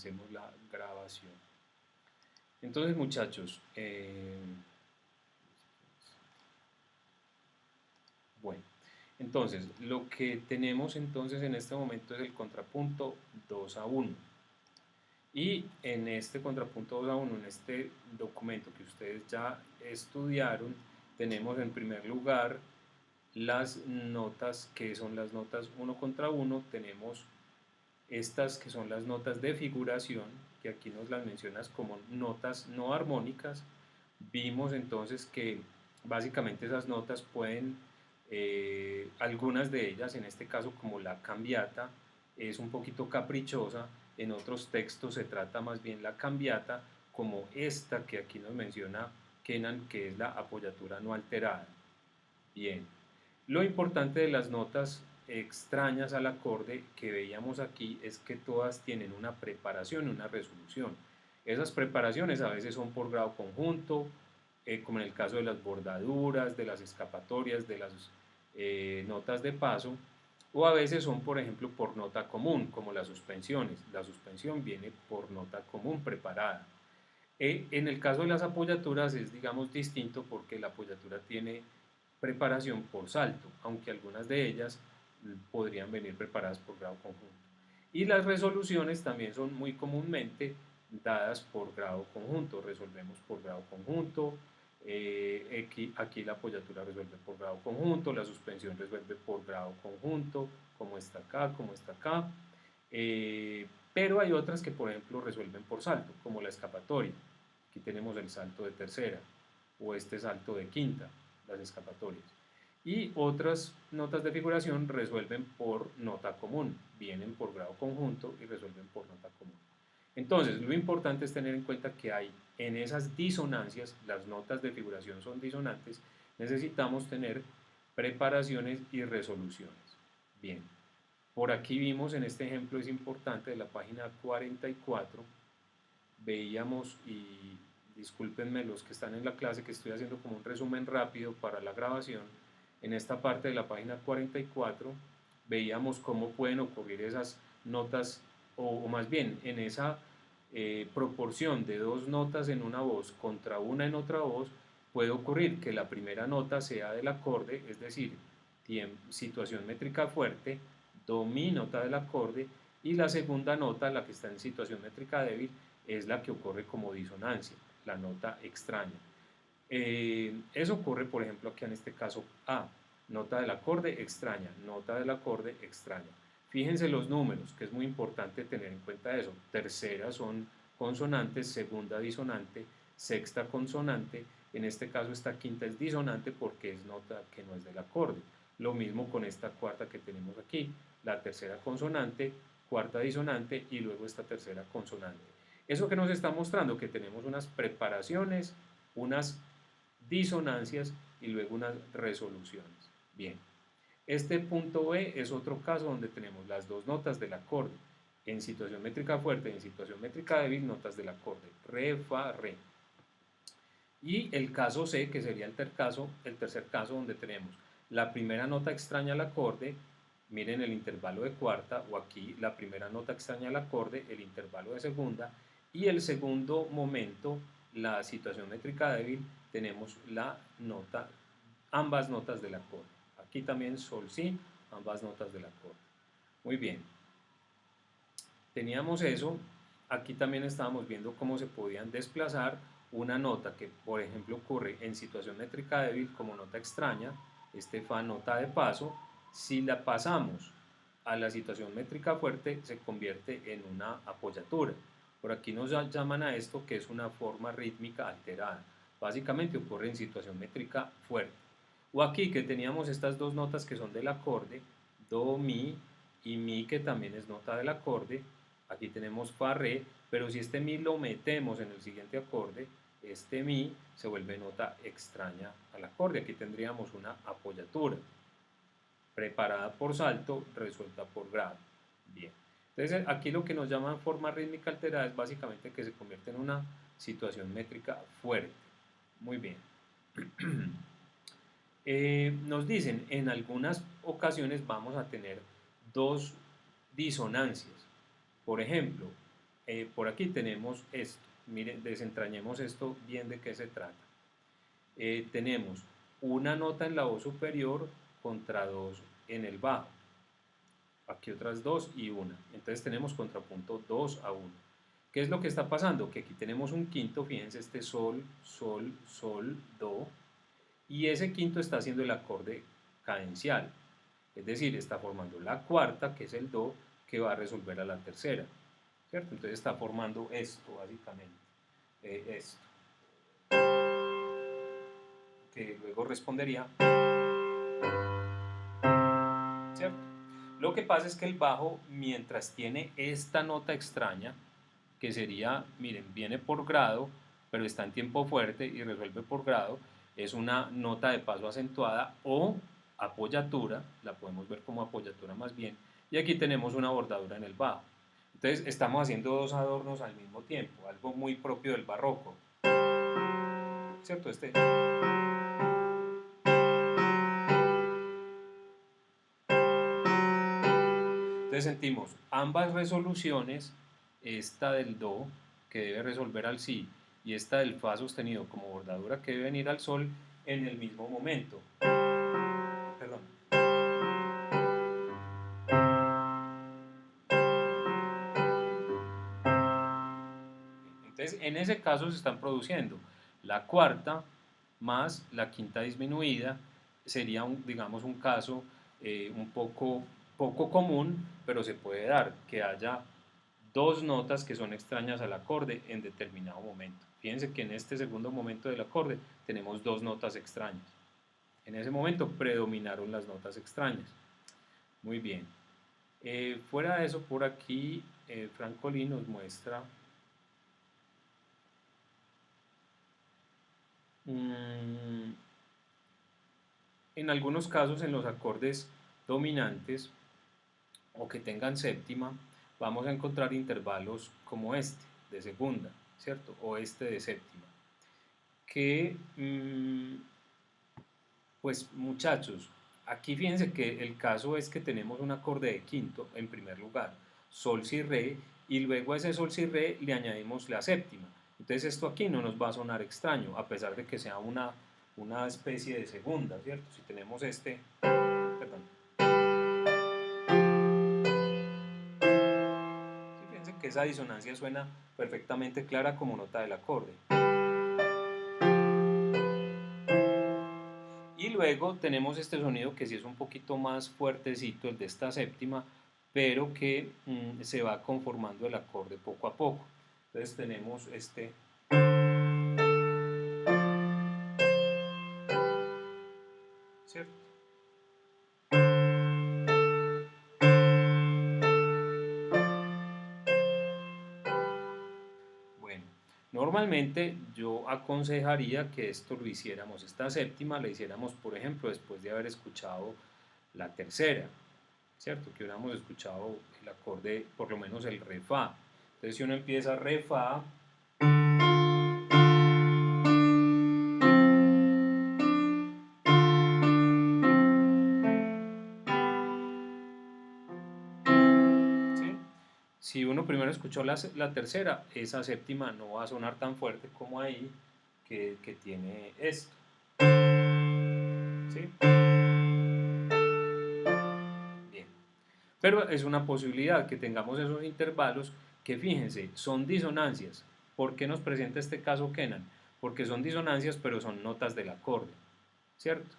comencemos la grabación. Entonces, muchachos, bueno, entonces lo que tenemos entonces en este momento es el contrapunto 2-1. Y en este contrapunto 2-1, en este documento que ustedes ya estudiaron, tenemos en primer lugar las notas, que son las notas 1-1. Tenemos estas que son las notas de figuración, que aquí nos las mencionas como notas no armónicas. Vimos entonces que básicamente esas notas pueden, algunas de ellas, en este caso como la cambiata, es un poquito caprichosa. En otros textos se trata más bien la cambiata como esta que aquí nos menciona Kenan, que es la apoyatura no alterada. Bien, lo importante de las notas extrañas al acorde que veíamos aquí es que todas tienen una preparación y una resolución. Esas preparaciones a veces son por grado conjunto, como en el caso de las bordaduras, de las escapatorias, de las notas de paso, o a veces son, por ejemplo, por nota común, como las suspensiones. La suspensión viene por nota común preparada. En el caso de las apoyaturas es, digamos, distinto porque la apoyatura tiene preparación por salto, aunque algunas de ellas podrían venir preparadas por grado conjunto. Y las resoluciones también son muy comúnmente dadas por grado conjunto, resolvemos por grado conjunto, aquí la apoyatura resuelve por grado conjunto, la suspensión resuelve por grado conjunto, como está acá, como está acá, pero hay otras que por ejemplo resuelven por salto, como la escapatoria. Aquí tenemos el salto de tercera o este salto de quinta, las escapatorias. Y otras notas de figuración resuelven por nota común, vienen por grado conjunto y resuelven por nota común. Entonces, lo importante es tener en cuenta que hay en esas disonancias, las notas de figuración son disonantes, necesitamos tener preparaciones y resoluciones. Bien, por aquí vimos en este ejemplo es importante de la página 44, veíamos, y discúlpenme los que están en la clase que estoy haciendo como un resumen rápido para la grabación, en esta parte de la página 44 veíamos cómo pueden ocurrir esas notas, o más bien en esa proporción de dos notas en una voz contra una en otra voz, puede ocurrir que la primera nota sea del acorde, es decir, situación métrica fuerte, do, mi, nota del acorde, y la segunda nota, la que está en situación métrica débil, es la que ocurre como disonancia, la nota extraña. Eso ocurre, por ejemplo, aquí en este caso A, nota del acorde extraña, nota del acorde extraña. Fíjense los números, que es muy importante tener en cuenta eso. Tercera son consonantes, segunda disonante, sexta consonante. En este caso esta quinta es disonante porque es nota que no es del acorde. Lo mismo con esta cuarta que tenemos aquí, la tercera consonante, cuarta disonante y luego esta tercera consonante. Eso que nos está mostrando que tenemos unas preparaciones, unas disonancias y luego unas resoluciones. Bien, este punto B es otro caso donde tenemos las dos notas del acorde. En situación métrica fuerte y en situación métrica débil, notas del acorde, re, fa, re. Y el caso C, que sería el tercer caso donde tenemos la primera nota extraña al acorde, miren el intervalo de cuarta, o aquí la primera nota extraña al acorde, el intervalo de segunda, y el segundo momento, la situación métrica débil, tenemos la nota, ambas notas del acorde. Aquí también sol, si, ambas notas del acorde. Muy bien. Teníamos eso, aquí también estábamos viendo cómo se podían desplazar una nota que, por ejemplo, ocurre en situación métrica débil como nota extraña, este fa nota de paso, si la pasamos a la situación métrica fuerte se convierte en una apoyatura. Por aquí nos llaman a esto que es una forma rítmica alterada. Básicamente ocurre en situación métrica fuerte. O aquí que teníamos estas dos notas que son del acorde, do, mi, y mi que también es nota del acorde. Aquí tenemos fa, re, pero si este mi lo metemos en el siguiente acorde, este mi se vuelve nota extraña al acorde. Aquí tendríamos una apoyatura, preparada por salto, resuelta por grado. Bien. Entonces aquí lo que nos llaman forma rítmica alterada es básicamente que se convierte en una situación métrica fuerte. Muy bien. Nos dicen, en algunas ocasiones vamos a tener dos disonancias. Por ejemplo, por aquí tenemos esto. Miren, desentrañemos esto bien de qué se trata. Tenemos una nota en la voz superior contra dos en el bajo. Aquí otras dos y una. Entonces tenemos contrapunto 2 a 1. ¿Qué es lo que está pasando? Que aquí tenemos un quinto, fíjense, este sol, sol, sol, do, y ese quinto está haciendo el acorde cadencial, es decir, está formando la cuarta, que es el do, que va a resolver a la tercera, ¿cierto? Entonces está formando esto, básicamente, esto, que luego respondería, ¿cierto? Lo que pasa es que el bajo, mientras tiene esta nota extraña, que sería, miren, viene por grado, pero está en tiempo fuerte y resuelve por grado, es una nota de paso acentuada o apoyatura, la podemos ver como apoyatura más bien, y aquí tenemos una bordadura en el bajo. Entonces estamos haciendo dos adornos al mismo tiempo, algo muy propio del barroco, ¿cierto? Entonces sentimos ambas resoluciones, esta del do que debe resolver al si y esta del fa sostenido como bordadura que debe venir al sol en el mismo momento. Perdón. Entonces en ese caso se están produciendo la cuarta más la quinta disminuida, sería digamos un caso un poco común, pero se puede dar que haya dos notas que son extrañas al acorde en determinado momento. Fíjense que en este segundo momento del acorde tenemos dos notas extrañas. En ese momento predominaron las notas extrañas. Muy bien. Fuera de eso, por aquí Francolí nos muestra en algunos casos en los acordes dominantes o que tengan séptima, vamos a encontrar intervalos como este, de segunda, ¿cierto? O este de séptima. Que, pues muchachos, aquí fíjense que el caso es que tenemos un acorde de quinto en primer lugar, sol, si, re, y luego a ese sol, si, re le añadimos la séptima. Entonces esto aquí no nos va a sonar extraño, a pesar de que sea una especie de segunda, ¿cierto? Si tenemos perdón. Sí, fíjense que esa disonancia suena perfectamente clara como nota del acorde. Y luego tenemos este sonido que sí es un poquito más fuertecito, el de esta séptima, pero que se va conformando el acorde poco a poco. Entonces tenemos este. ¿Cierto? Bueno, normalmente yo aconsejaría que esto lo hiciéramos, esta séptima la hiciéramos, por ejemplo, después de haber escuchado la tercera, ¿cierto? Que hubiéramos escuchado el acorde, por lo menos el re fa. Entonces si uno empieza re fa, ¿sí? Si uno primero escuchó la tercera, esa séptima no va a sonar tan fuerte como ahí que tiene esto, ¿sí? Bien. Pero es una posibilidad que tengamos esos intervalos que, fíjense, son disonancias. ¿Por qué nos presenta este caso Kenan? Porque son disonancias, pero son notas del acorde, ¿cierto?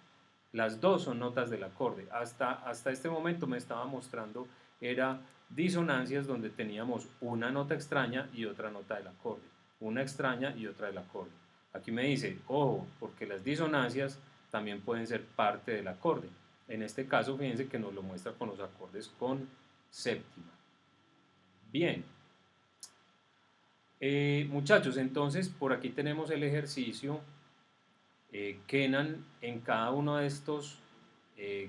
Las dos son notas del acorde. Hasta este momento me estaba mostrando, era disonancias donde teníamos una nota extraña y otra nota del acorde. Una extraña y otra del acorde. Aquí me dice, ojo, porque las disonancias también pueden ser parte del acorde. En este caso, fíjense que nos lo muestra con los acordes con séptima. Bien. Muchachos, entonces por aquí tenemos el ejercicio. Kenan en cada uno de estos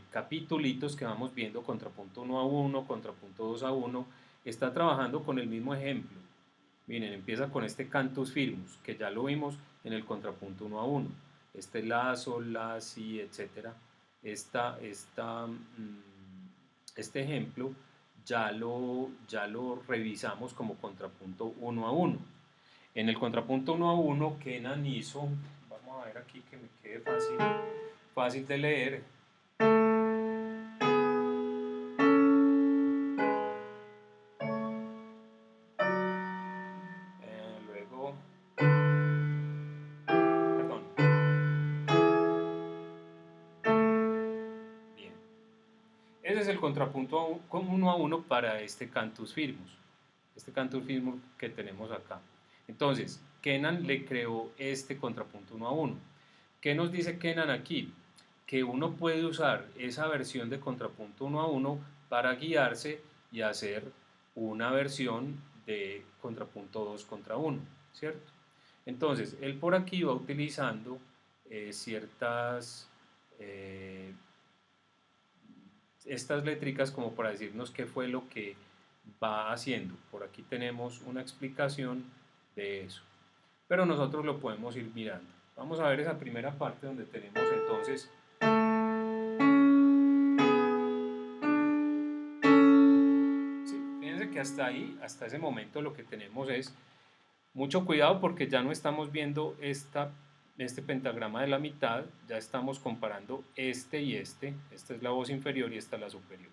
capitulitos que vamos viendo, contrapunto 1 a 1, contrapunto 2 a 1, está trabajando con el mismo ejemplo. Miren, empieza con este cantus firmus, que ya lo vimos en el contrapunto 1 a 1. Este la, sol, la, si, etc. Este ejemplo ya lo revisamos como contrapunto 1 a 1. En el contrapunto 1 a 1, Kenan hizo, vamos a ver aquí que me quede fácil de leer. Luego, perdón. Bien. Ese es el contrapunto 1 a 1 para este cantus firmus. Este cantus firmus que tenemos acá. Entonces, Kenan le creó este contrapunto 1 a 1. ¿Qué nos dice Kenan aquí? Que uno puede usar esa versión de contrapunto 1 a 1 para guiarse y hacer una versión de contrapunto 2 contra 1, ¿cierto? Entonces, él por aquí va utilizando ciertas estas létricas como para decirnos qué fue lo que va haciendo. Por aquí tenemos una explicación de eso, pero nosotros lo podemos ir mirando. Vamos a ver esa primera parte donde tenemos entonces sí, fíjense que hasta ahí, hasta ese momento lo que tenemos es mucho cuidado porque ya no estamos viendo este pentagrama de la mitad, ya estamos comparando este y este. Esta es la voz inferior y esta es la superior.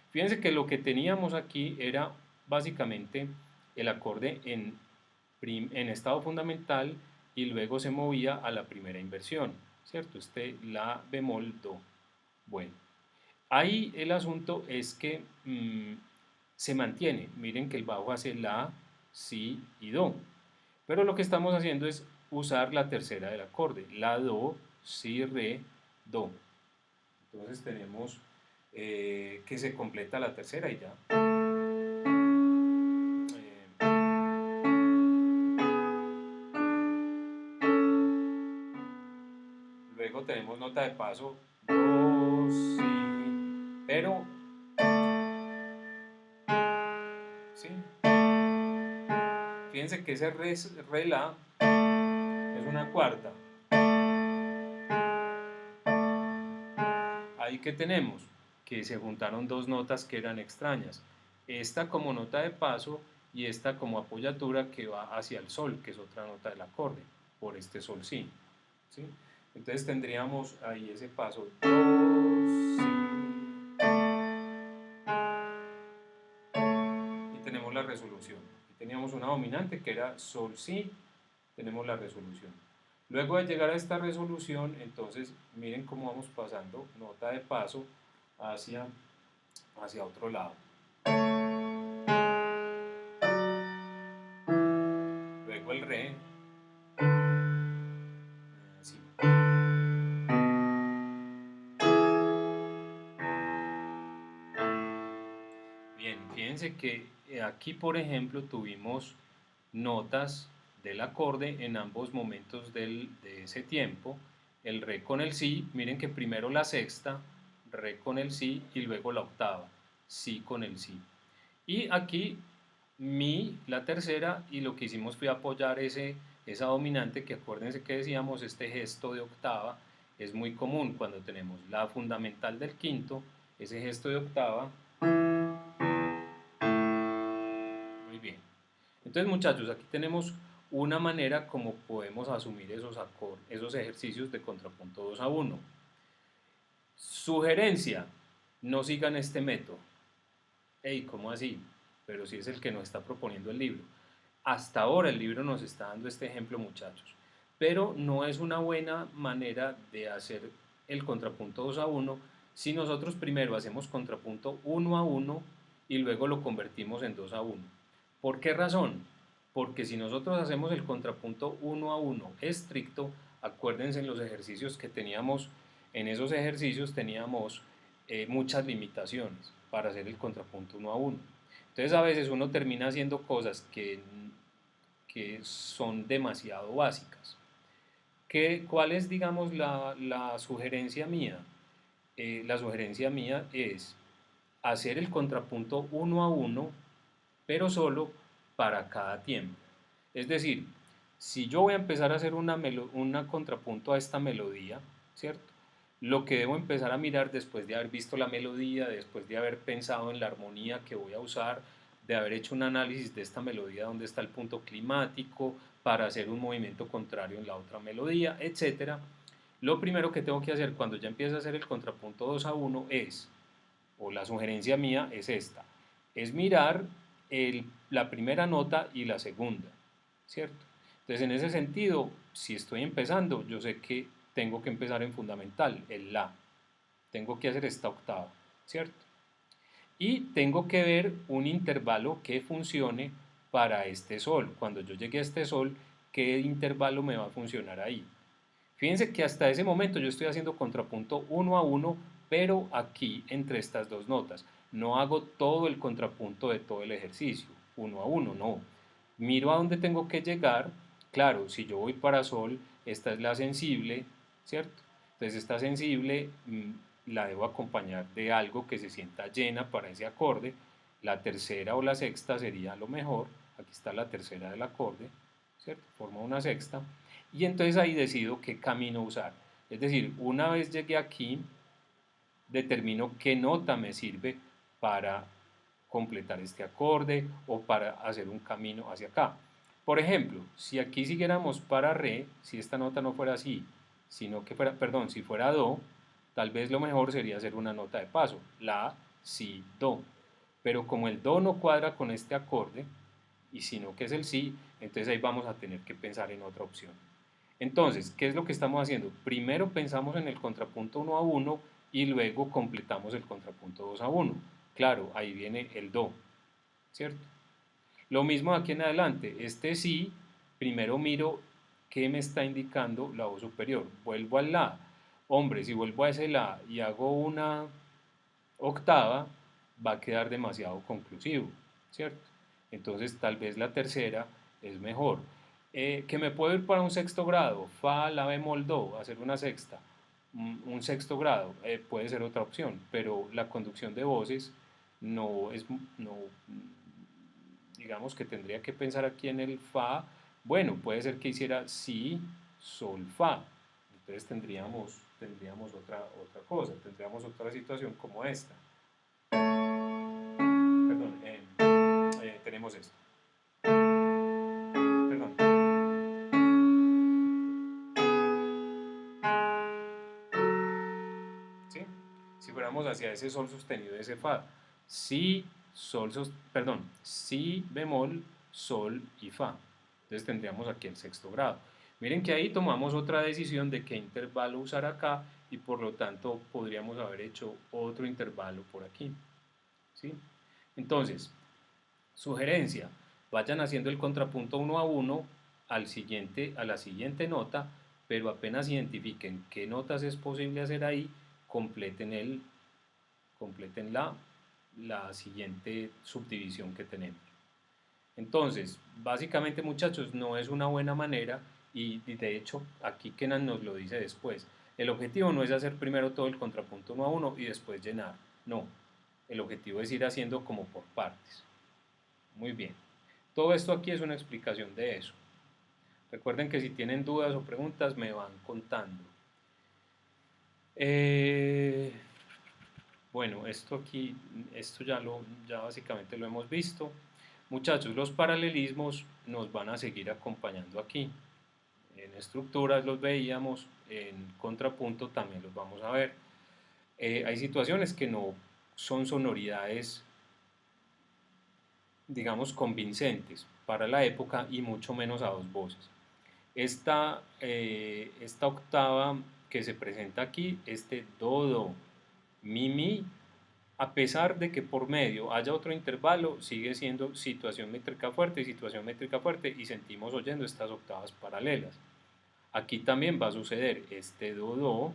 Fíjense que lo que teníamos aquí era básicamente el acorde en estado fundamental y luego se movía a la primera inversión, ¿cierto? La bemol do. Bueno, ahí el asunto es que se mantiene. Miren que el bajo hace la, si y do. Pero lo que estamos haciendo es usar la tercera del acorde, la, do, si, re, do. Entonces tenemos que se completa la tercera y ya. Luego tenemos nota de paso, do, si, pero, ¿sí? Fíjense que ese re, la es una cuarta. Ahí que tenemos que se juntaron dos notas que eran extrañas. Esta como nota de paso y esta como apoyatura que va hacia el sol, que es otra nota del acorde, por este sol si. ¿Sí? Entonces tendríamos ahí ese paso, do, si, y tenemos la resolución. Y teníamos una dominante que era sol si, tenemos la resolución. Luego de llegar a esta resolución, entonces miren cómo vamos pasando nota de paso hacia otro lado. Luego el re. Sí. Bien, fíjense que aquí, por ejemplo, tuvimos notas del acorde en ambos momentos de ese tiempo. El re con el si, miren que primero la sexta, re con el si y luego la octava, si con el si. Y aquí mi, la tercera, y lo que hicimos fue apoyar esa dominante, que acuérdense que decíamos, este gesto de octava es muy común cuando tenemos la fundamental del quinto, ese gesto de octava. Muy bien. Entonces, muchachos, aquí tenemos una manera como podemos asumir esos ejercicios de contrapunto 2 a 1. Sugerencia, no sigan este método. Hey, ¿cómo así? Pero si es el que nos está proponiendo el libro. Hasta ahora el libro nos está dando este ejemplo, muchachos. Pero no es una buena manera de hacer el contrapunto 2 a 1 si nosotros primero hacemos contrapunto 1 a 1 y luego lo convertimos en 2 a 1. ¿Por qué razón? Porque si nosotros hacemos el contrapunto 1 a 1 estricto, acuérdense en los ejercicios que teníamos, en esos ejercicios teníamos muchas limitaciones para hacer el contrapunto 1 a 1. Entonces a veces uno termina haciendo cosas que son demasiado básicas. ¿Cuál es, digamos, la sugerencia mía? La sugerencia mía es hacer el contrapunto 1 a 1, pero solo para cada tiempo. Es decir, si yo voy a empezar a hacer una contrapunto a esta melodía, ¿cierto? lo que debo empezar a mirar después de haber visto la melodía, después de haber pensado en la armonía que voy a usar, de haber hecho un análisis de esta melodía, dónde está el punto climático, para hacer un movimiento contrario en la otra melodía, etcétera. Lo primero que tengo que hacer cuando ya empiece a hacer el contrapunto 2 a 1 es, o la sugerencia mía es esta, es mirar la primera nota y la segunda, ¿cierto? Entonces, en ese sentido, si estoy empezando, yo sé que tengo que empezar en fundamental, el la. Tengo que hacer esta octava, ¿cierto? Y tengo que ver un intervalo que funcione para este sol. Cuando yo llegue a este sol, ¿qué intervalo me va a funcionar ahí? Fíjense que hasta ese momento yo estoy haciendo contrapunto 1 a 1, pero aquí entre estas dos notas. No hago todo el contrapunto de todo el ejercicio, 1 a 1, no. Miro a dónde tengo que llegar. Claro, si yo voy para sol, esta es la sensible, ¿cierto? Entonces esta sensible la debo acompañar de algo que se sienta llena para ese acorde. La tercera o la sexta sería lo mejor. Aquí está la tercera del acorde, ¿cierto? Forma una sexta. Y entonces ahí decido qué camino usar. Es decir, una vez llegué aquí, determino qué nota me sirve para completar este acorde o para hacer un camino hacia acá. Por ejemplo, si aquí siguiéramos para re, si esta nota no fuera así, sino que fuera, perdón, si fuera do, tal vez lo mejor sería hacer una nota de paso, la, si, do. Pero como el do no cuadra con este acorde, y sino que es el si, entonces ahí vamos a tener que pensar en otra opción. Entonces, ¿qué es lo que estamos haciendo? Primero pensamos en el contrapunto 1 a 1 y luego completamos el contrapunto 2 a 1. Claro, ahí viene el do, ¿cierto? Lo mismo aquí en adelante, este sí, primero miro qué me está indicando la voz superior. Vuelvo al la. Hombre, si vuelvo a ese la y hago una octava, va a quedar demasiado conclusivo, ¿cierto? Entonces tal vez la tercera es mejor. Que me puedo ir para un sexto grado, fa, la bemol, do, hacer una sexta. Un sexto grado puede ser otra opción, pero la conducción de voces no es, no, digamos que tendría que pensar aquí en el fa. Bueno, puede ser que hiciera si, sol, fa. Entonces tendríamos otra cosa, tendríamos otra situación como esta. Perdón, tenemos esto. Perdón. ¿Sí? Si fuéramos hacia ese sol sostenido, ese fa. Si, sol, perdón, si bemol, sol y fa. Entonces tendríamos aquí el sexto grado. Miren que ahí tomamos otra decisión de qué intervalo usar acá y por lo tanto podríamos haber hecho otro intervalo por aquí. ¿Sí? Entonces, sugerencia, vayan haciendo el contrapunto 1 a 1 a la siguiente nota, pero apenas identifiquen qué notas es posible hacer ahí, completen, completen la siguiente subdivisión que tenemos. Entonces, básicamente muchachos, no es una buena manera y de hecho aquí Kenan nos lo dice después. El objetivo no es hacer primero todo el contrapunto 1 a 1 y después llenar, no. El objetivo es ir haciendo como por partes. Muy bien. Todo esto aquí es una explicación de eso. Recuerden que si tienen dudas o preguntas me van contando. Bueno, esto aquí, esto ya básicamente lo hemos visto. Muchachos, los paralelismos nos van a seguir acompañando aquí. En estructuras los veíamos, en contrapunto también los vamos a ver. Hay situaciones que no son sonoridades, digamos, convincentes para la época y mucho menos a dos voces. Esta octava que se presenta aquí, este do, do, mi, mi, a pesar de que por medio haya otro intervalo, sigue siendo situación métrica fuerte y situación métrica fuerte y sentimos oyendo estas octavas paralelas. Aquí también va a suceder este do, do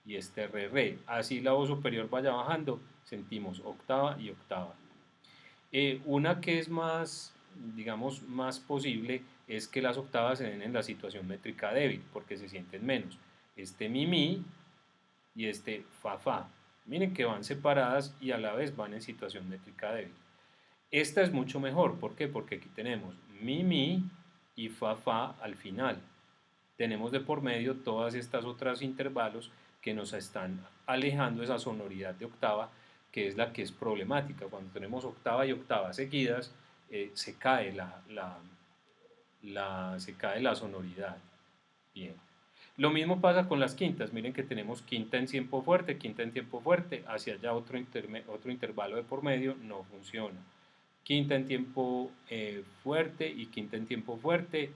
y este re, re. Así la voz superior vaya bajando, sentimos octava y octava. Una que es más, digamos, más posible es que las octavas se den en la situación métrica débil, porque se sienten menos. Este mi, mi y este fa, fa. Miren que van separadas y a la vez van en situación métrica débil. Esta es mucho mejor, ¿por qué? Porque aquí tenemos mi, mi y fa, fa al final. Tenemos de por medio todas estas otras intervalos que nos están alejando esa sonoridad de octava, que es la que es problemática. Cuando tenemos octava y octava seguidas, se cae se cae la sonoridad. Bien. Lo mismo pasa con las quintas. Miren que tenemos quinta en tiempo fuerte, quinta en tiempo fuerte. Hacia allá otro intervalo de por medio no funciona. Quinta en tiempo fuerte y quinta en tiempo fuerte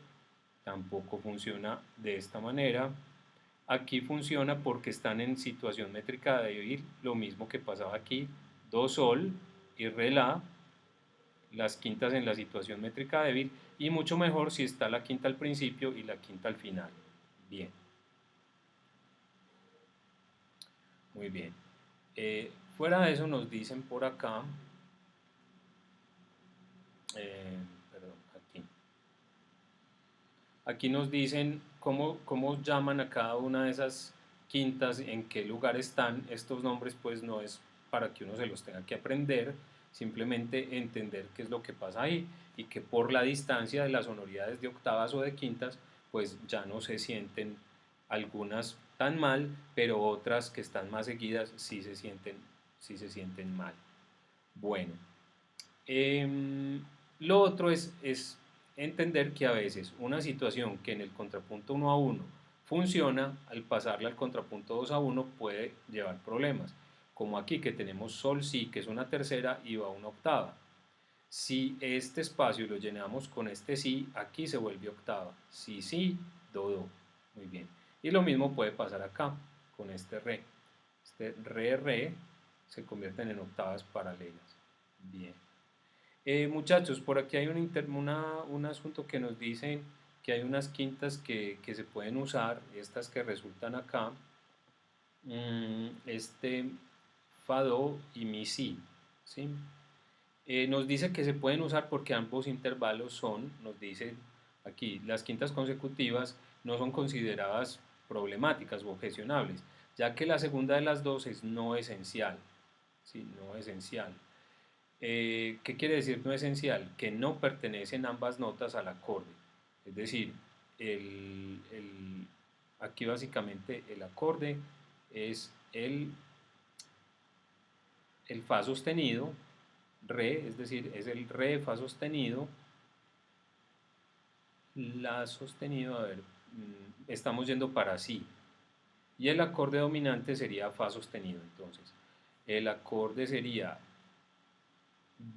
tampoco funciona de esta manera. Aquí funciona porque están en situación métrica de ir lo mismo que pasaba aquí. Do, sol y re, la, las quintas en la situación métrica débil, y mucho mejor si está la quinta al principio y la quinta al final. Bien, muy bien. Fuera de eso nos dicen por acá, perdón, aquí nos dicen cómo llaman a cada una de esas quintas, en qué lugar están. Estos nombres pues no es para que uno se los tenga que aprender, simplemente entender qué es lo que pasa ahí, y que por la distancia de las sonoridades de octavas o de quintas pues ya no se sienten algunas tan mal, pero otras que están más seguidas sí se sienten mal. Bueno, eh, lo otro es entender que a veces una situación que en el contrapunto 1 a 1 funciona, al pasarla al contrapunto 2 a 1 puede llevar problemas. Como aquí que tenemos sol, si, que es una tercera y va una octava. Si este espacio lo llenamos con este si, aquí se vuelve octava. Si, si, do, do. Muy bien. Y lo mismo puede pasar acá con este re. Este re, re se convierten en octavas paralelas. Bien. Muchachos, por aquí hay un asunto que nos dice que hay unas quintas que se pueden usar, estas que resultan acá, este fa, do y mi, si, ¿sí? Nos dice que se pueden usar porque ambos intervalos son, nos dice aquí, las quintas consecutivas no son consideradas problemáticas o objecionables, ya que la segunda de las dos es no esencial, ¿sí? No esencial. ¿Qué quiere decir no esencial? Que no pertenecen ambas notas al acorde. Es decir, aquí básicamente el acorde es el fa sostenido, re, es decir, es el re, fa sostenido, la sostenido, a ver, estamos yendo para si. Y el acorde dominante sería fa sostenido, entonces. El acorde sería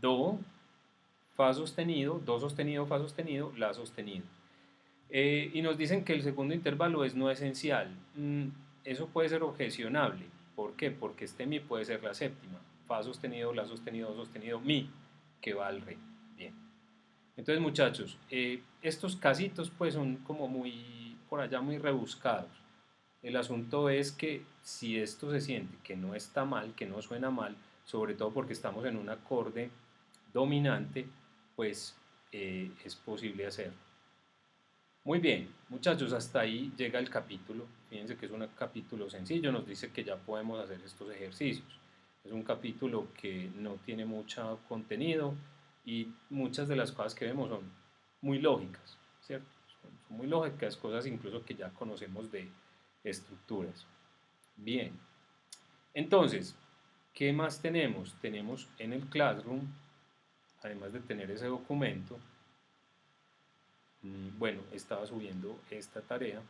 do, fa sostenido, do sostenido, fa sostenido, la sostenido. Y nos dicen que el segundo intervalo es no esencial. Eso puede ser objecionable. ¿Por qué? Porque este mi puede ser la séptima. Fa sostenido, la sostenido, do sostenido, mi, que va al re. Bien. Entonces, muchachos, estos casitos pues son como muy, por allá muy rebuscados. El asunto es que si esto se siente que no está mal, que no suena mal, sobre todo porque estamos en un acorde dominante, pues es posible hacerlo. Muy bien, muchachos, hasta ahí llega el capítulo. Fíjense que es un capítulo sencillo, nos dice que ya podemos hacer estos ejercicios. Es un capítulo que no tiene mucho contenido y muchas de las cosas que vemos son muy lógicas, ¿cierto? Son muy lógicas, cosas incluso que ya conocemos de estructuras. Bien, entonces, ¿qué más tenemos? Tenemos en el Classroom, además de tener ese documento, bueno, estaba subiendo esta tarea,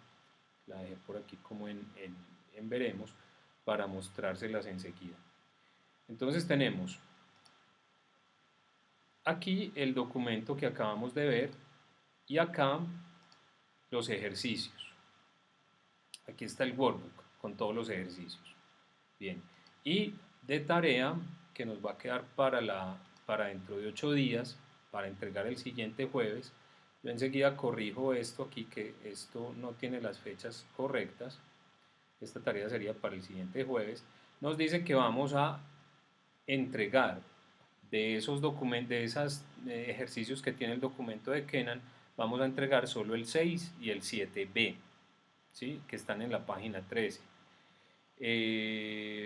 la dejé por aquí como en veremos, para mostrárselas enseguida. Entonces tenemos aquí el documento que acabamos de ver y acá los ejercicios. Aquí está el workbook con todos los ejercicios. Bien, y de tarea que nos va a quedar para dentro de 8 días, para entregar el siguiente jueves. Yo enseguida corrijo esto aquí, que esto no tiene las fechas correctas. Esta tarea sería para el siguiente jueves. Nos dice que vamos a entregar de esos documentos, de esos ejercicios que tiene el documento de Kenan, vamos a entregar solo el 6 y el 7b, ¿sí? Que están en la página 13.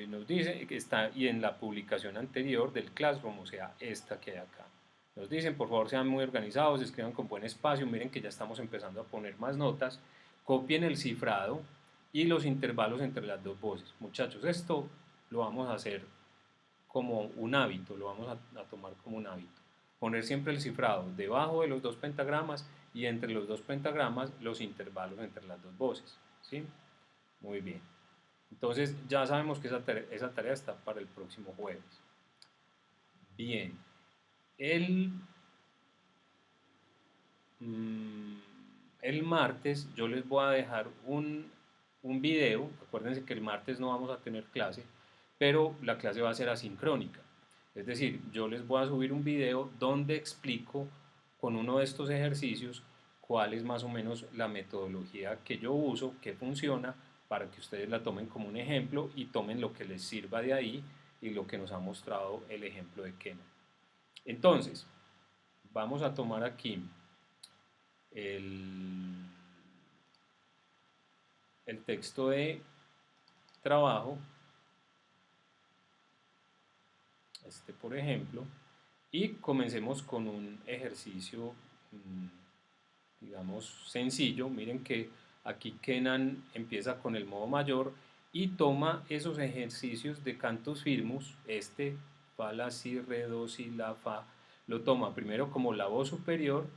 Nos dice que está, y en la publicación anterior del Classroom, o sea, esta que hay acá. Nos dicen, por favor, sean muy organizados, escriban con buen espacio, miren que ya estamos empezando a poner más notas, copien el cifrado, y los intervalos entre las dos voces. Muchachos, esto lo vamos a hacer como un hábito, lo vamos a tomar como un hábito. Poner siempre el cifrado debajo de los dos pentagramas y entre los dos pentagramas los intervalos entre las dos voces. ¿Sí? Muy bien. Entonces ya sabemos que esa tarea está para el próximo jueves. Bien. Mm, el martes yo les voy a dejar un video. Acuérdense que el martes no vamos a tener clase, pero la clase va a ser asincrónica. Es decir, yo les voy a subir un video donde explico con uno de estos ejercicios cuál es más o menos la metodología que yo uso, que funciona, para que ustedes la tomen como un ejemplo y tomen lo que les sirva de ahí y lo que nos ha mostrado el ejemplo de Kenan. Entonces, vamos a tomar aquí el, el texto de trabajo, este por ejemplo, y comencemos con un ejercicio, digamos, sencillo. Miren que aquí Kenan empieza con el modo mayor y toma esos ejercicios de cantus firmus, este, fa, la, si, re, do, si, la, fa, lo toma primero como la voz superior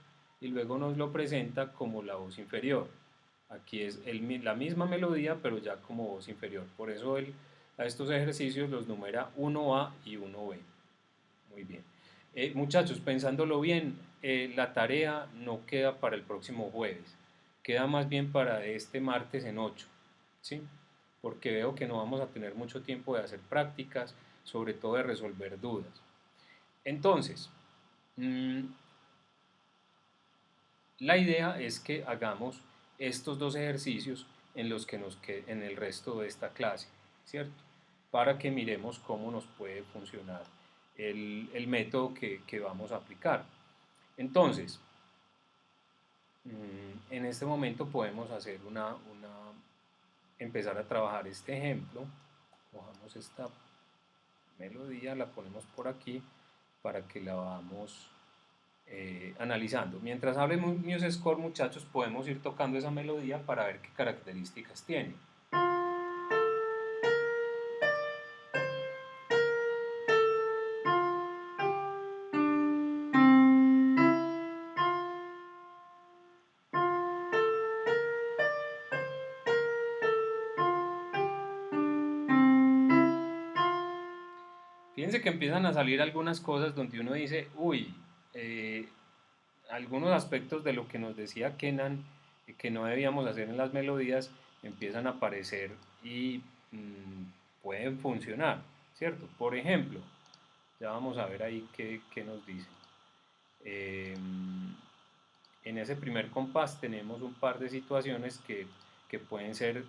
y luego nos lo presenta como la voz inferior. Aquí es la misma melodía, pero ya como voz inferior. Por eso él a estos ejercicios los numera 1A y 1B. Muy bien. Muchachos, pensándolo bien, la tarea no queda para el próximo jueves, queda más bien para este martes en 8, ¿sí? Porque veo que no vamos a tener mucho tiempo de hacer prácticas, sobre todo de resolver dudas. Entonces, la idea es que hagamos estos dos ejercicios en los que en el resto de esta clase, ¿cierto? Para que miremos cómo nos puede funcionar el método que vamos a aplicar. Entonces, en este momento podemos hacer empezar a trabajar este ejemplo. Cojamos esta melodía, la ponemos por aquí para que la vamos analizando. Mientras hable MuseScore, muchachos, podemos ir tocando esa melodía para ver qué características tiene. Fíjense que empiezan a salir algunas cosas donde uno dice, uy, algunos aspectos de lo que nos decía Kenan que no debíamos hacer en las melodías empiezan a aparecer y pueden funcionar, ¿cierto? Por ejemplo, ya vamos a ver ahí qué nos dice. En ese primer compás tenemos un par de situaciones que pueden ser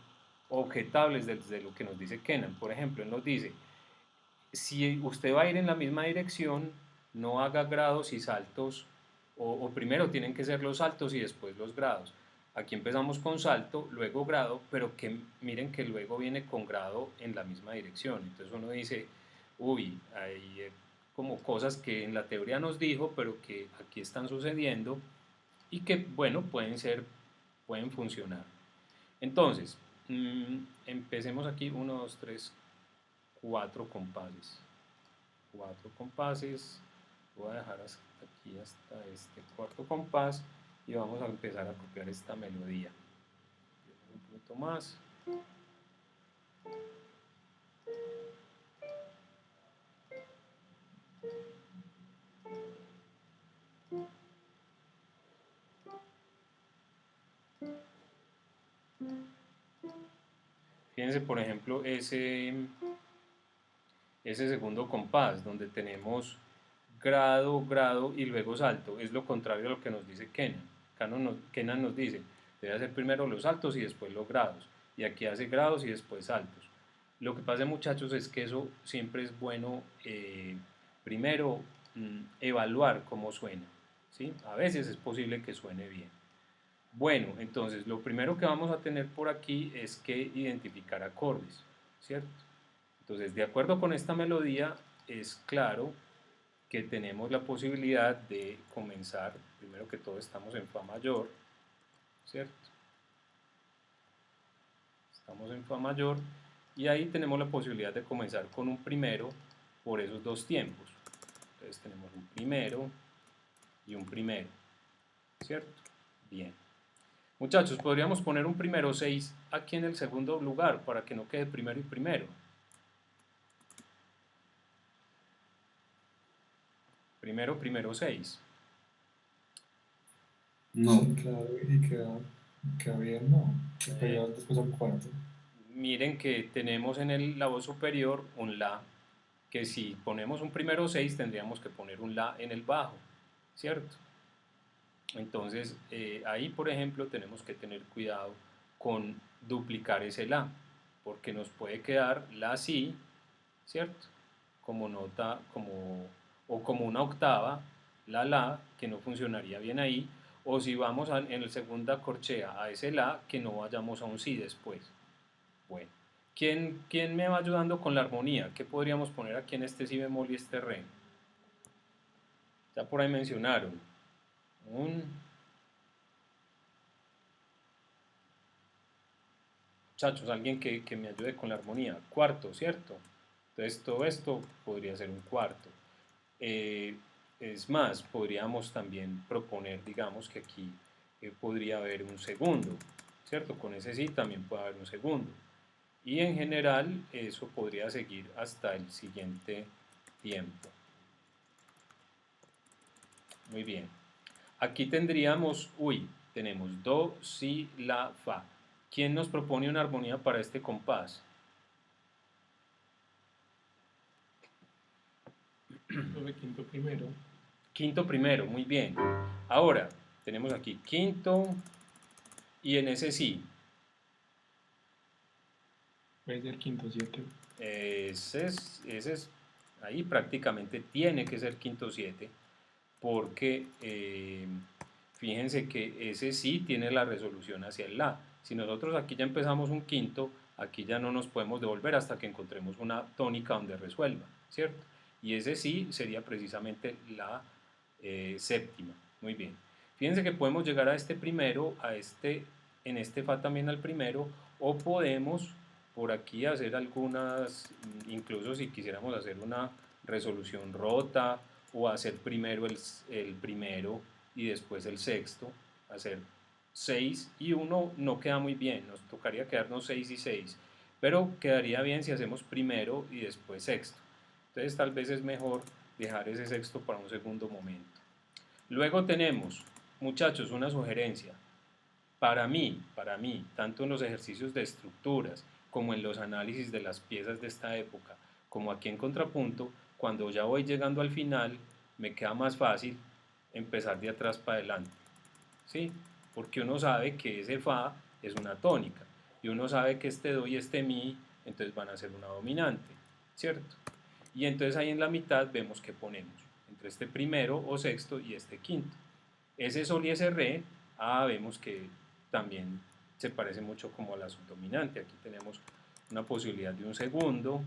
objetables desde lo que nos dice Kenan. Por ejemplo, él nos dice, si usted va a ir en la misma dirección, no haga grados y saltos, o primero tienen que ser los saltos y después los grados. Aquí empezamos con salto, luego grado, pero que miren que luego viene con grado en la misma dirección. Entonces uno dice, uy, hay como cosas que en la teoría nos dijo, pero que aquí están sucediendo y que, bueno, pueden funcionar. Entonces, empecemos aquí, 1, 2, 3, 4 compases. 4 compases. Voy a dejar hasta aquí, hasta este cuarto compás y vamos a empezar a copiar esta melodía. Un punto más. Fíjense, por ejemplo, ese segundo compás, donde tenemos grado, grado y luego salto. Es lo contrario a lo que nos dice Kenan. Kenan nos dice, debe hacer primero los saltos y después los grados. Y aquí hace grados y después saltos. Lo que pasa, muchachos, es que eso siempre es bueno, primero, evaluar cómo suena. ¿Sí? A veces es posible que suene bien. Bueno, entonces lo primero que vamos a tener por aquí es que identificar acordes, ¿cierto? Entonces, de acuerdo con esta melodía, es claro que tenemos la posibilidad de comenzar, primero que todo estamos en fa mayor, ¿cierto? Estamos en fa mayor y ahí tenemos la posibilidad de comenzar con un primero por esos dos tiempos. Entonces tenemos un primero y un primero, ¿cierto? Bien. Muchachos, podríamos poner un primero 6 aquí en el segundo lugar para que no quede primero y primero. Primero, primero 6. No. Sí, claro, y queda bien, ¿no? Y pega después al cuarto. Miren que tenemos en la voz superior un la, que si ponemos un primero 6 tendríamos que poner un la en el bajo, ¿cierto? Entonces ahí por ejemplo tenemos que tener cuidado con duplicar ese la, porque nos puede quedar la si, ¿cierto? Como nota, o como una octava, la, que no funcionaría bien ahí, o si vamos en la segunda corchea a ese la, que no vayamos a un si después. Bueno, ¿quién me va ayudando con la armonía? ¿Qué podríamos poner aquí en este si bemol y este re? Ya por ahí mencionaron. Muchachos, alguien que me ayude con la armonía. Cuarto, ¿cierto? Entonces todo esto podría ser un cuarto. Es más, podríamos también proponer, digamos que aquí podría haber un segundo, ¿cierto? Con ese sí también puede haber un segundo. Y en general eso podría seguir hasta el siguiente tiempo. Muy bien. Aquí tendríamos, tenemos do, si, la, fa. ¿Quién nos propone una armonía para este compás? Lo de quinto primero. Quinto primero, muy bien. Ahora, tenemos aquí quinto y en ese sí. Puede ser quinto 7. Ese es, ahí prácticamente tiene que ser quinto 7 porque fíjense que ese sí tiene la resolución hacia el la. Si nosotros aquí ya empezamos un quinto, aquí ya no nos podemos devolver hasta que encontremos una tónica donde resuelva, ¿cierto? Y ese sí sería precisamente la séptima. Muy bien. Fíjense que podemos llegar a este primero, en este fa también al primero, o podemos por aquí hacer algunas, incluso si quisiéramos hacer una resolución rota o hacer primero el primero y después el sexto, hacer 6 y 1 no queda muy bien, nos tocaría quedarnos 6 y 6, pero quedaría bien si hacemos primero y después sexto. Entonces tal vez es mejor dejar ese sexto para un segundo momento. Luego tenemos, muchachos, una sugerencia. Para mí, tanto en los ejercicios de estructuras como en los análisis de las piezas de esta época, como aquí en contrapunto, cuando ya voy llegando al final, me queda más fácil empezar de atrás para adelante. ¿Sí? Porque uno sabe que ese fa es una tónica y uno sabe que este do y este mi entonces van a ser una dominante, ¿cierto? Y entonces ahí en la mitad vemos que ponemos entre este primero o sexto y este quinto. Ese sol y ese re, vemos que también se parece mucho como a la subdominante. Aquí tenemos una posibilidad de un segundo,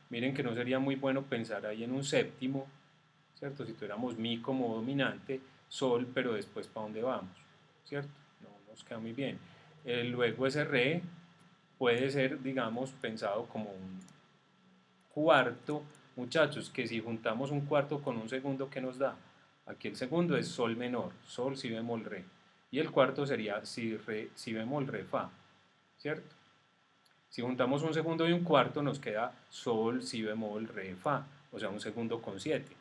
Miren que no sería muy bueno pensar ahí en un séptimo, ¿cierto? Si tuviéramos mi como dominante, sol, pero después ¿para dónde vamos? ¿Cierto? No nos queda muy bien. Luego ese re puede ser, digamos, pensado como un cuarto, muchachos, que si juntamos un cuarto con un segundo, ¿qué nos da? Aquí el segundo es sol menor, sol, si bemol, re. Y el cuarto sería si, re, si bemol, re, fa, ¿cierto? Si juntamos un segundo y un cuarto, nos queda sol, si bemol, re, fa, o sea, un segundo con 7.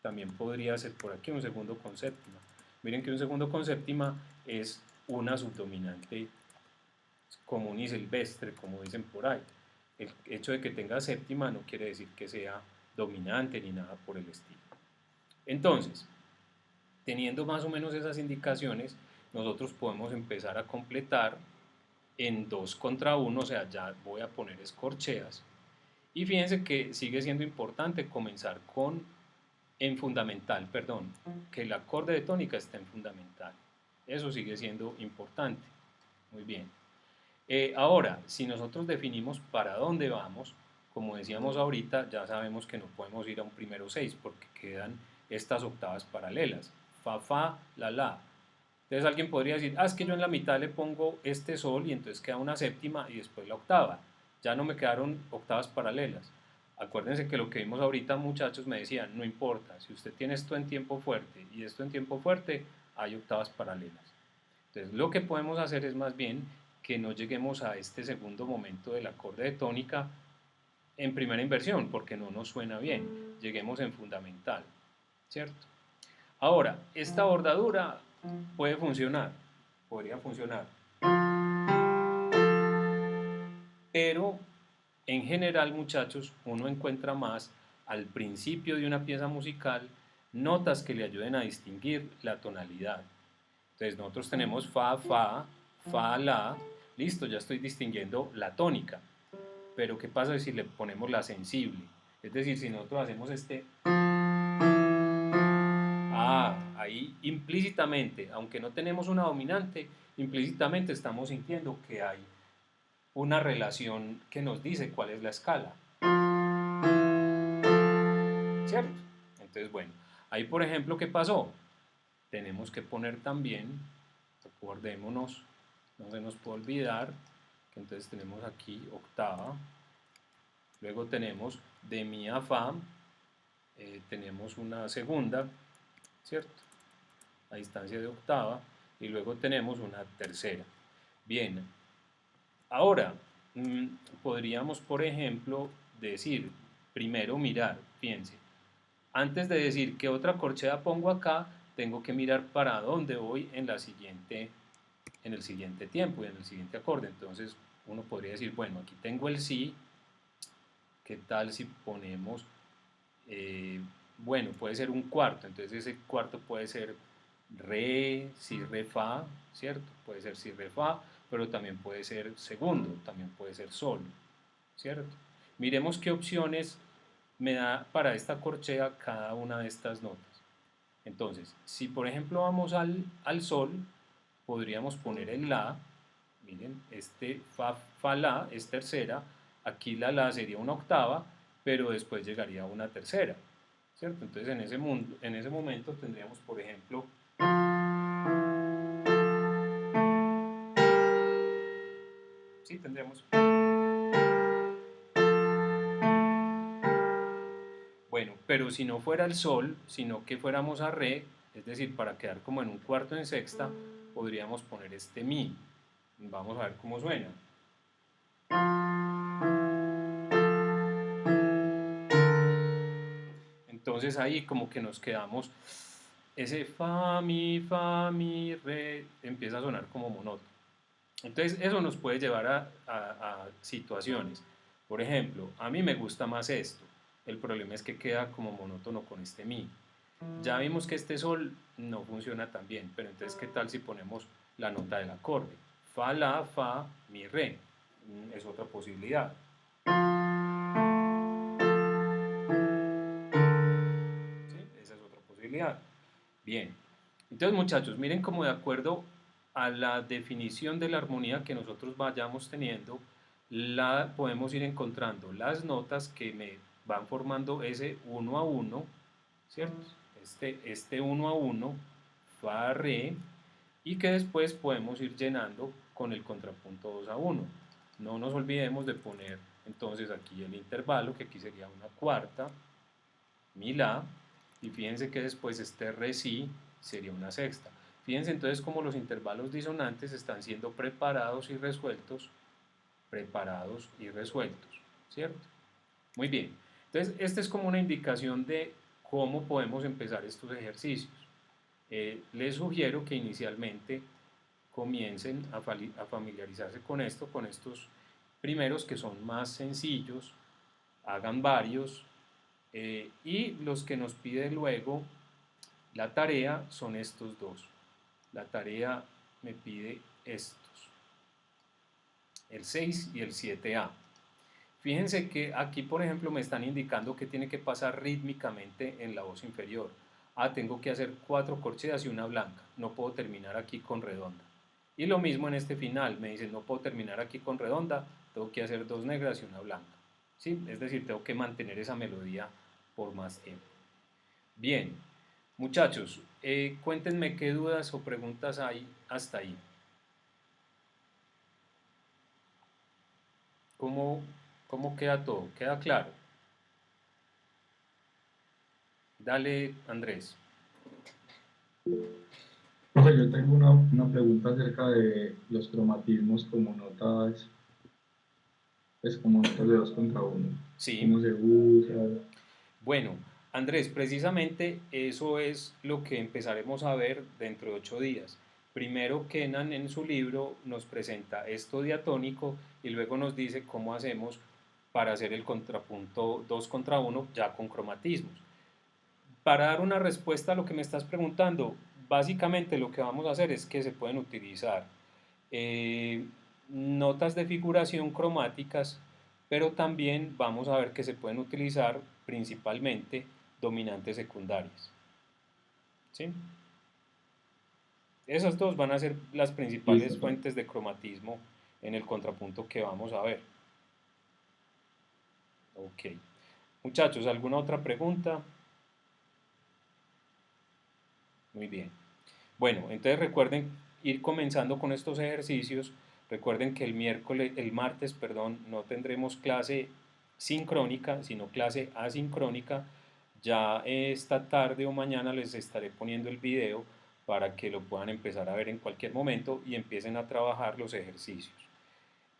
También podría ser por aquí un segundo con séptima. Miren que un segundo con séptima es una subdominante común y silvestre, como dicen por ahí. El hecho de que tenga séptima no quiere decir que sea dominante ni nada por el estilo. Entonces, teniendo más o menos esas indicaciones, nosotros podemos empezar a completar en 2 contra 1, o sea, ya voy a poner escorcheas. Y fíjense que sigue siendo importante comenzar en fundamental, perdón, que el acorde de tónica está en fundamental. Eso sigue siendo importante. Muy bien. Ahora, si nosotros definimos para dónde vamos, como decíamos ahorita, ya sabemos que no podemos ir a un primero 6 porque quedan estas octavas paralelas. Fa, fa, la, la. Entonces alguien podría decir, es que yo en la mitad le pongo este sol y entonces queda una séptima y después la octava. Ya no me quedaron octavas paralelas. Acuérdense que lo que vimos ahorita, muchachos, me decían, no importa, si usted tiene esto en tiempo fuerte y esto en tiempo fuerte, hay octavas paralelas. Entonces lo que podemos hacer es más bien que no lleguemos a este segundo momento del acorde de tónica en primera inversión, porque no nos suena bien. Lleguemos en fundamental, ¿cierto? Ahora, esta bordadura puede funcionar, podría funcionar, pero en general, muchachos, uno encuentra más al principio de una pieza musical notas que le ayuden a distinguir la tonalidad. Entonces nosotros tenemos fa, fa, fa, la, listo, ya estoy distinguiendo la tónica. Pero ¿qué pasa si le ponemos la sensible? Es decir, si nosotros hacemos este... ahí implícitamente, aunque no tenemos una dominante, implícitamente estamos sintiendo que hay una relación que nos dice cuál es la escala. ¿Cierto? Entonces, bueno, ahí por ejemplo, ¿qué pasó? Tenemos que poner también, acordémonos, no se nos puede olvidar, que entonces tenemos aquí octava, luego tenemos de mi a fa, tenemos una segunda, ¿cierto? A distancia de octava, y luego tenemos una tercera. Bien, ahora podríamos, por ejemplo, decir, primero mirar, fíjense, antes de decir qué otra corchea pongo acá, tengo que mirar para dónde voy en el siguiente tiempo y en el siguiente acorde. Entonces uno podría decir, bueno, aquí tengo el si, ¿qué tal si ponemos, bueno, puede ser un cuarto, entonces ese cuarto puede ser re, si, re, fa, ¿cierto? Puede ser si, re, fa, pero también puede ser segundo, también puede ser sol, ¿cierto? Miremos qué opciones me da para esta corchea cada una de estas notas. Entonces, si por ejemplo vamos al sol, podríamos poner el la, miren, este fa, fa, la es tercera, aquí la sería una octava, pero después llegaría una tercera, ¿cierto? Entonces en ese momento tendríamos, por ejemplo, sí, tendríamos, bueno, pero si no fuera el sol, sino que fuéramos a re, es decir, para quedar como en un cuarto en sexta, podríamos poner este mi. Vamos a ver cómo suena. Entonces ahí como que nos quedamos, ese fa, mi, re, empieza a sonar como monótono. Entonces eso nos puede llevar a situaciones. Por ejemplo, a mí me gusta más esto. El problema es que queda como monótono con este mi. Ya vimos que este sol no funciona tan bien, pero entonces ¿qué tal si ponemos la nota del acorde? Fa, la, fa, mi, re. Es otra posibilidad. ¿Sí? Esa es otra posibilidad. Bien. Entonces, muchachos, miren cómo de acuerdo a la definición de la armonía que nosotros vayamos teniendo, podemos ir encontrando las notas que me van formando ese uno a uno, ¿cierto? Este uno a uno, fa, re, y que después podemos ir llenando con el contrapunto 2 a 1. No nos olvidemos de poner entonces aquí el intervalo, que aquí sería una cuarta, mi, la, y fíjense que después este re, si sería una sexta. Fíjense entonces cómo los intervalos disonantes están siendo preparados y resueltos, ¿cierto? Muy bien. Entonces, esta es como una indicación de cómo podemos empezar estos ejercicios. Les sugiero que inicialmente comiencen a familiarizarse con esto, con estos primeros que son más sencillos, hagan varios, y los que nos pide luego la tarea son estos dos. La tarea me pide estos, el 6 y el 7A. Fíjense que aquí, por ejemplo, me están indicando que tiene que pasar rítmicamente en la voz inferior. Tengo que hacer 4 corcheas y una blanca. No puedo terminar aquí con redonda. Y lo mismo en este final. Me dicen, no puedo terminar aquí con redonda. Tengo que hacer 2 negras y una blanca. ¿Sí? Es decir, tengo que mantener esa melodía por más tiempo. Bien, muchachos, Cuéntenme qué dudas o preguntas hay hasta ahí. ¿Cómo, cómo queda todo? ¿Queda claro? Dale, Andrés. Profe, yo tengo una pregunta acerca de los cromatismos como notas, pues como notas de 2 contra 1. Sí. ¿Cómo se usa? Bueno, Andrés, precisamente eso es lo que empezaremos a ver dentro de 8 días. Primero, Kenan en su libro nos presenta esto diatónico y luego nos dice cómo hacemos para hacer el contrapunto 2 contra 1 ya con cromatismos. Para dar una respuesta a lo que me estás preguntando, básicamente lo que vamos a hacer es que se pueden utilizar eh, notas de figuración cromáticas, pero también vamos a ver que se pueden utilizar principalmente dominantes secundarias. ¿Sí? Esas dos van a ser las principales Listo. fuentes de cromatismo en el contrapunto que vamos a ver. Ok. Muchachos, ¿alguna otra pregunta? Muy bien. Bueno, entonces recuerden ir comenzando con estos ejercicios. Recuerden que el martes, perdón, no tendremos clase sincrónica, sino clase asincrónica. Ya esta tarde o mañana les estaré poniendo el video para que lo puedan empezar a ver en cualquier momento y empiecen a trabajar los ejercicios.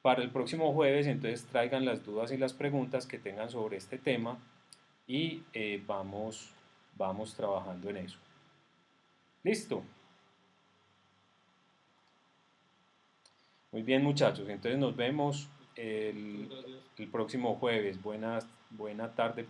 Para el próximo jueves, entonces traigan las dudas y las preguntas que tengan sobre este tema y vamos trabajando en eso. ¿Listo? Muy bien, muchachos. Entonces nos vemos el próximo jueves. Buena tarde.